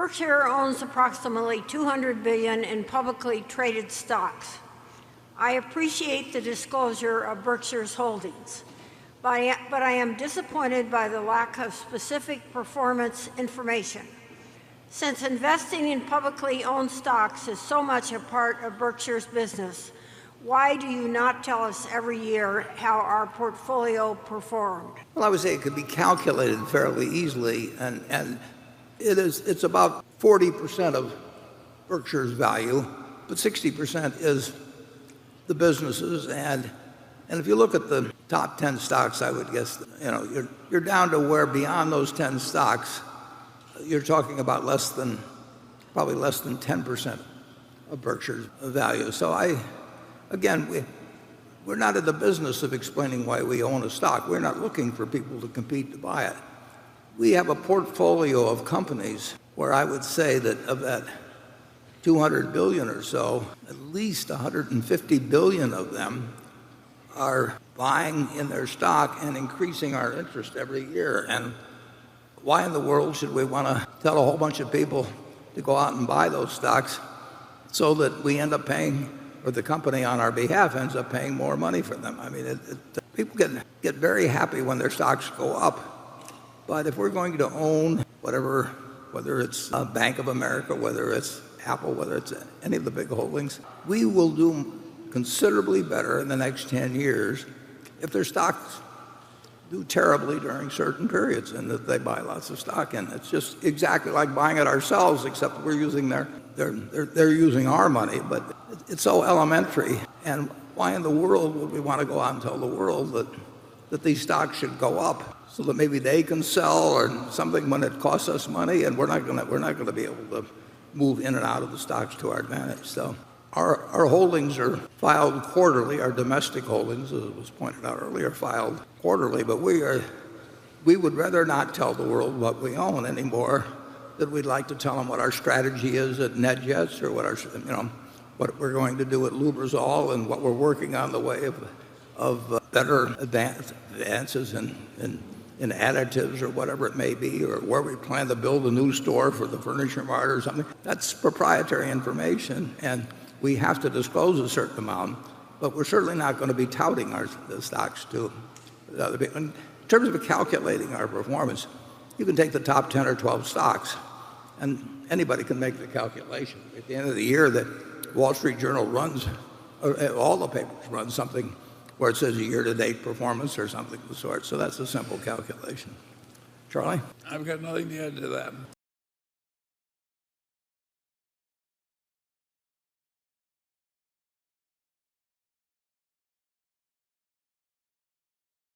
Berkshire owns approximately $200 billion in publicly traded stocks. I appreciate the disclosure of Berkshire's holdings, but I am disappointed by the lack of specific performance information. Since investing in publicly owned stocks is so much a part of Berkshire's business, why do you not tell us every year how our portfolio performed? Well, I would say it could be calculated fairly easily, and it's about 40% of Berkshire's value, but 60% is the businesses. And if you look at the top 10 stocks, I would guess you're down to where beyond those 10 stocks, you're talking about probably less than 10% of Berkshire's value. So we're not in the business of explaining why we own a stock. We're not looking for people to compete to buy it. We have a portfolio of companies where I would say that of that 200 billion or so, at least 150 billion of them are buying in their stock and increasing our interest every year. And why in the world should we want to tell a whole bunch of people to go out and buy those stocks so that we end up paying, or the company on our behalf ends up paying more money for them? I mean, people get very happy when their stocks go up. But if we're going to own whatever, whether it's Bank of America, whether it's Apple, whether it's any of the big holdings, we will do considerably better in the next 10 years if their stocks do terribly during certain periods and that they buy lots of stock in. It's just exactly like buying it ourselves, except we're using they're using our money. But it's so elementary. And why in the world would we want to go out and tell the world that these stocks should go up so that maybe they can sell or something when it costs us money, and we're not going to be able to move in and out of the stocks to our advantage. So our holdings are filed quarterly. Our domestic holdings, as was pointed out earlier, filed quarterly. But we would rather not tell the world what we own anymore. That we'd like to tell them what our strategy is at NetJets, or what we're going to do at Lubrizol, and what we're working on the way of better advances in additives or whatever it may be, or where we plan to build a new store for the Furniture Mart or something. That's proprietary information, and we have to disclose a certain amount, but we're certainly not going to be touting the stocks to other people. In terms of calculating our performance, you can take the top 10 or 12 stocks, and anybody can make the calculation. At the end of the year, that Wall Street Journal runs, all the papers run something where it says a year-to-date performance or something of the sort. So that's a simple calculation. Charlie? I've got nothing to add to that.